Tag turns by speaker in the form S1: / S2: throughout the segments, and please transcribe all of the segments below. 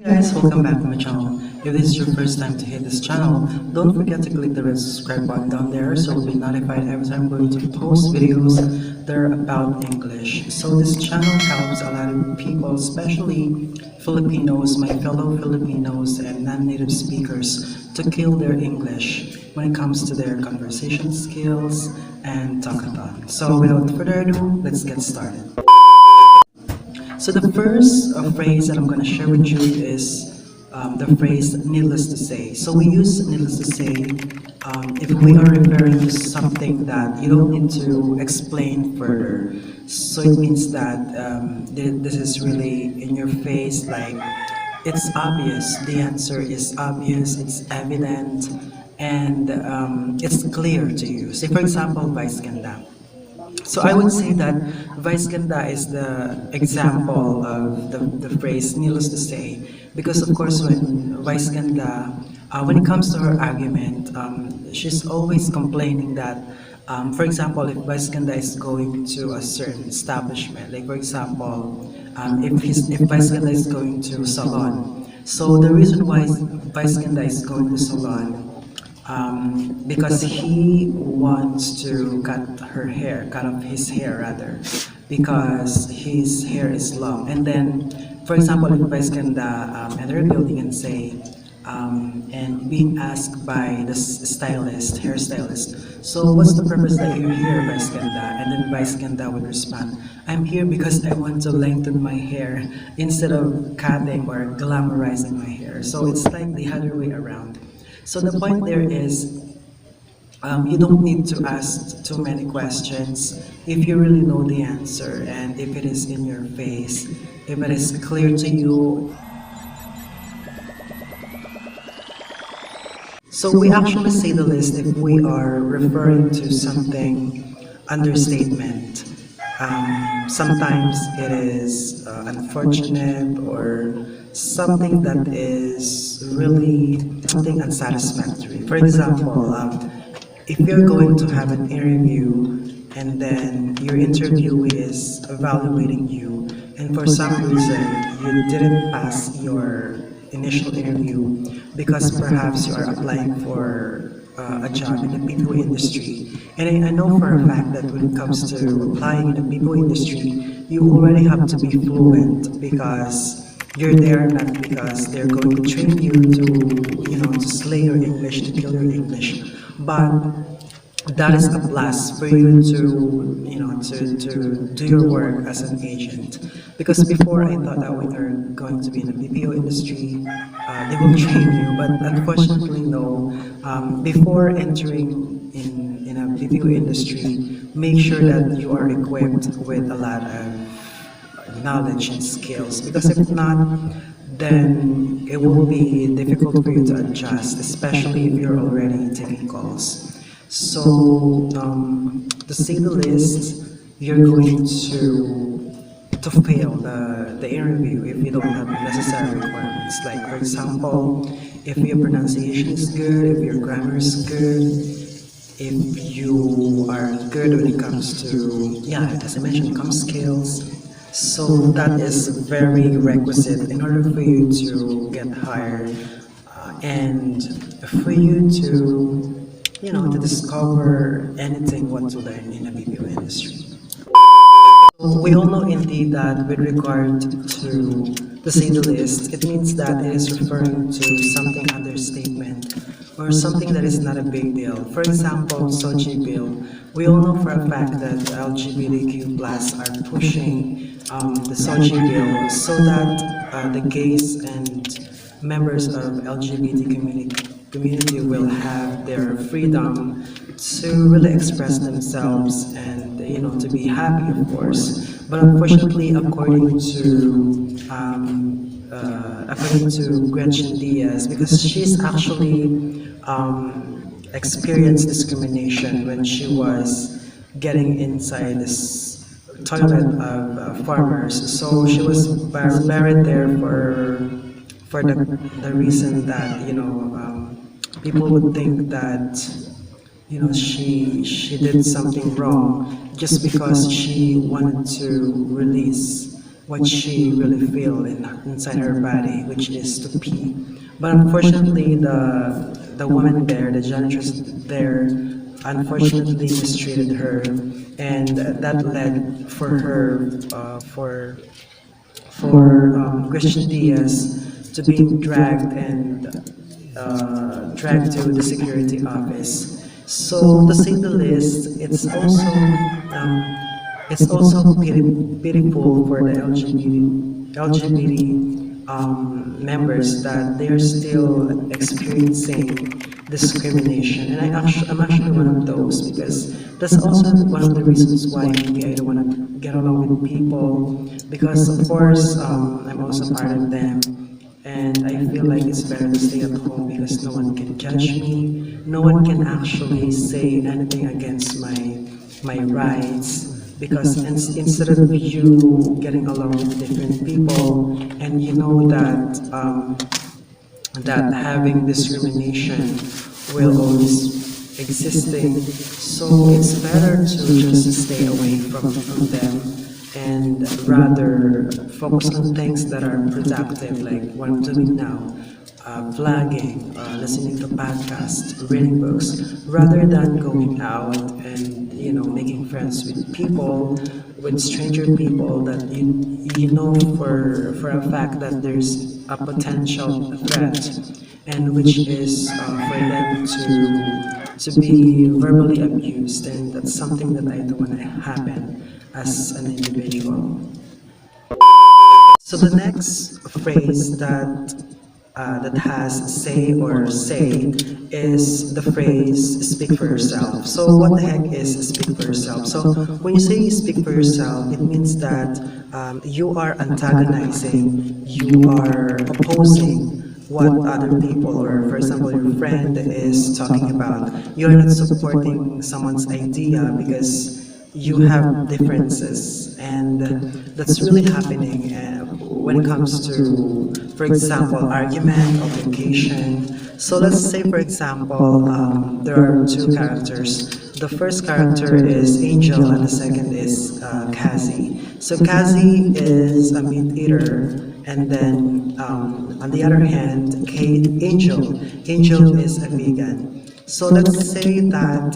S1: Hey guys, welcome back to my channel. If this is your first time to hit this channel, don't forget to click the red subscribe button down there so you'll be notified every time I'm going to post videos that are about English. So this channel helps a lot of people, especially Filipinos, my fellow Filipinos and non-native speakers, to kill their English when it comes to their conversation skills and talkathon. So without further ado, let's get started. So the first phrase that I'm going to share with you is the phrase needless to say. So we use needless to say if we are referring to something that you don't need to explain further. So it means that this is really in your face, like it's obvious, the answer is obvious, it's evident, and it's clear to you. Say for example, vice ganda. So I would say that vice ganda is the example of the phrase needless to say, because of course when vice ganda, when it comes to her argument, she's always complaining that, for example, if vice ganda is going to a certain establishment, like for example, if vice ganda is going to salon, so the reason why vice ganda is going to salon because he wants to cut off his hair rather, because his hair is long. And then, for example, if Vice Ganda enter a building and say, and being asked by the hairstylist, so what's the purpose that you're here, Vice Ganda? And then Vice Ganda would respond, I'm here because I want to lengthen my hair instead of cutting or glamorizing my hair. So it's like the other way around. So the point there is, you don't need to ask too many questions if you really know the answer and if it is in your face, if it is clear to you. So we actually say the list if we are referring to something understatement. Sometimes it is unfortunate or something that is really something unsatisfactory. For example, if you're going to have an interview and then your interviewee is evaluating you and for some reason you didn't pass your initial interview because perhaps you are applying for a job in the BPO industry. And I know for a fact that when it comes to applying in the BPO industry, you already have to be fluent because you're there not because they're going to train you to slay your English, to kill your English, but that is a plus for you to do your work as an agent. Because before I thought that when you're going to be in the BPO industry, they will train you, but unfortunately no. Before entering in a BPO industry, make sure that you are equipped with a lot of knowledge and skills, because if not, then it will be difficult for you to adjust, especially if you're already taking calls. So to say the least, you're going to fail the interview if you don't have necessary requirements. Like for example, if your pronunciation is good, if your grammar is good, if you are good when it comes to, as I mentioned, com skills. So that is very requisite in order for you to get hired and for you to discover anything what to learn in the BPO industry. So we all know indeed that with regard to say the least, it means that it is referring to something understatement or something that is not a big deal. For example, Sochi bill. We all know for a fact that LGBTQ plus are pushing the Sochi bill so that the gays and members of LGBT community will have their freedom to really express themselves and to be happy, of course. But unfortunately, according to Gretchen Diaz, because she's actually experienced discrimination when she was getting inside this toilet of farmers. So she was buried there for the reason that people would think that she did something wrong just because she wanted to release what she really feel inside her body, which is to pee. But unfortunately, the woman there, the janitress there, unfortunately mistreated her, and that led for her for Christian Diaz to being dragged and dragged to the security office. So to say the least, it's also pitiful for the LGBT members that they're still experiencing discrimination. And I'm actually one of those, because that's also one of the reasons why maybe I don't want to get along with people, because of course I'm also part of them. And I feel like it's better to stay at home because no one can judge me. No one can actually say anything against my rights. Because instead of you getting along with different people, and you know that that having discrimination will always existing, so it's better to just stay away from them and rather focus on things that are productive, like what I'm doing now, vlogging, listening to podcasts, reading books, rather than going out and making friends with people, with stranger people that you know for a fact that there's a potential threat, and which is for them to be verbally abused, and that's something that I don't want to happen as an individual. So the next phrase that has say is the phrase speak for yourself. So what the heck is speak for yourself? So when you say speak for yourself, it means that you are antagonizing, you are opposing what other people, or for example your friend is talking about. You're not supporting someone's idea because you have differences, and that's really happening when it comes to, for example, argument, altercation. So let's say, for example, there are two characters. The first character is Angel, and the second is Kazi. So Kazi is a meat eater, and then on the other hand, Angel is a vegan. So let's say that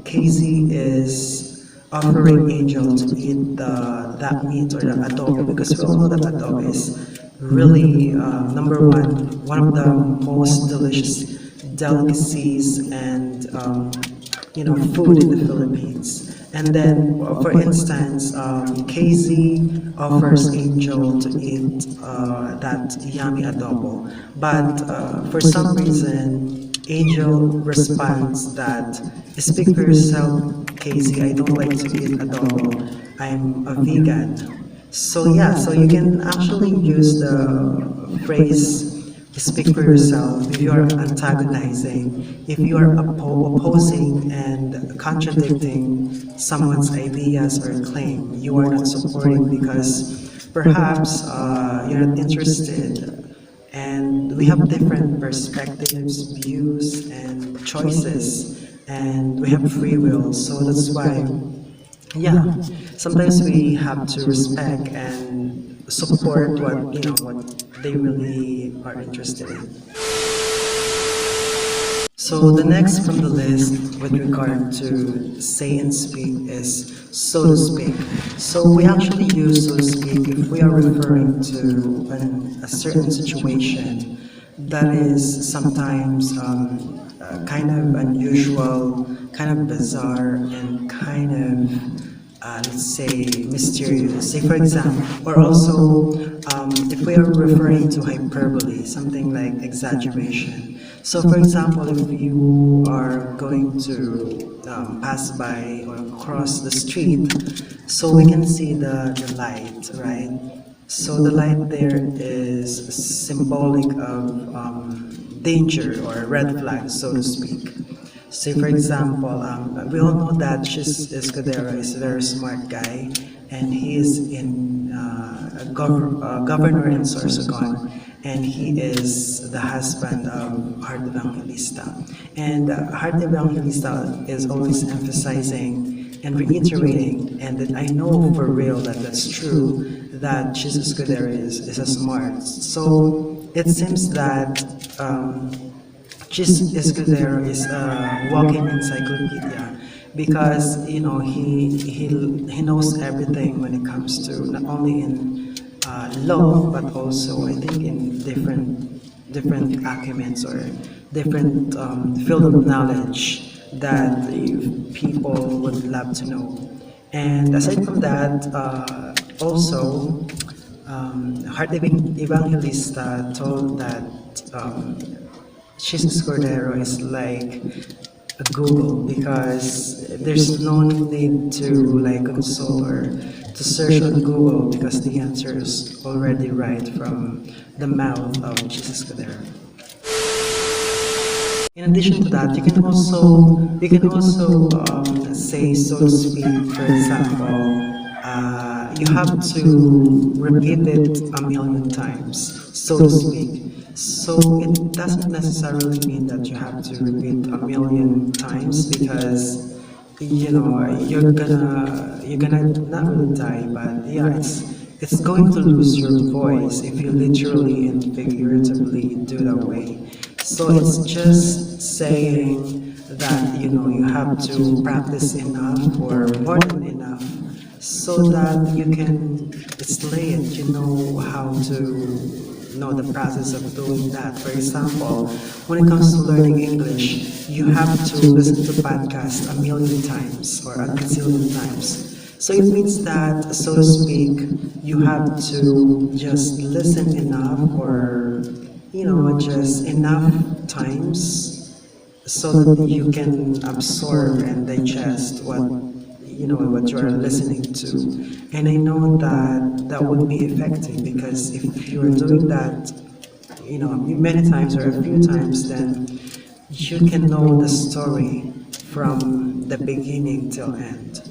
S1: Casey is offering Angel to eat that meat or the adobo, because we all know that adobo is really one of the most delicious delicacies and food in the Philippines. And then, for instance, Casey offers Angel to eat that yummy adobo, but for some reason, Angel responds that, speak for yourself, Casey, I don't like to eat adobo. I'm a vegan. So yeah, so you can actually use the phrase speak for yourself if you are antagonizing, if you are opposing and contradicting someone's ideas or claim. You are not supporting because perhaps you're not interested, and we have different perspectives, views, and choices, and we have free will. So that's why, yeah, sometimes we have to respect and support what they really are interested in. So the next from the list with regard to say and speak is so to speak. So we actually use so to speak if we are referring to a certain situation that is sometimes kind of unusual, kind of bizarre, and kind of let's say mysterious. Say for example, or also if we are referring to hyperbole, something like exaggeration. So for example, if you are going to pass by or cross the street, so we can see the light, right? So the light there is symbolic of danger or red flag, so to speak. Say for example, we all know that Chis Escudero is a very smart guy, and he is in governor in Sorsogon, and he is the husband of Heart Evangelista. And Heart Evangelista is always emphasizing and reiterating, and that I know for real that that's true, that Jesus Escudero is a smart. So it seems that Jesus Escudero is a walking encyclopedia because he knows everything when it comes to not only in law but also I think in different acumens or different field of knowledge that the people would love to know. And aside from that, also, Heart Evangelista told that Jesus Cordero is like a Google because there's no need to like consult or to search on Google because the answer is already right from the mouth of Jesus Cordero. In addition to that, you can also say, so to speak, for example, you have to repeat it a million times, so to speak. So it doesn't necessarily mean that you have to repeat a million times because you're gonna not really die, but yeah, it's going to lose your voice if you literally and figuratively do that way. So it's just saying that you have to practice enough or more than enough so that you can slay it. You know how to know the process of doing that. For example, when it comes to learning English, you have to listen to podcasts a million times or a gazillion times. So it means that, so to speak, you have to just listen enough or just enough times so that you can absorb and digest what you are listening to. And I know that that would be effective because if you are doing that many times or a few times, then you can know the story from the beginning till end.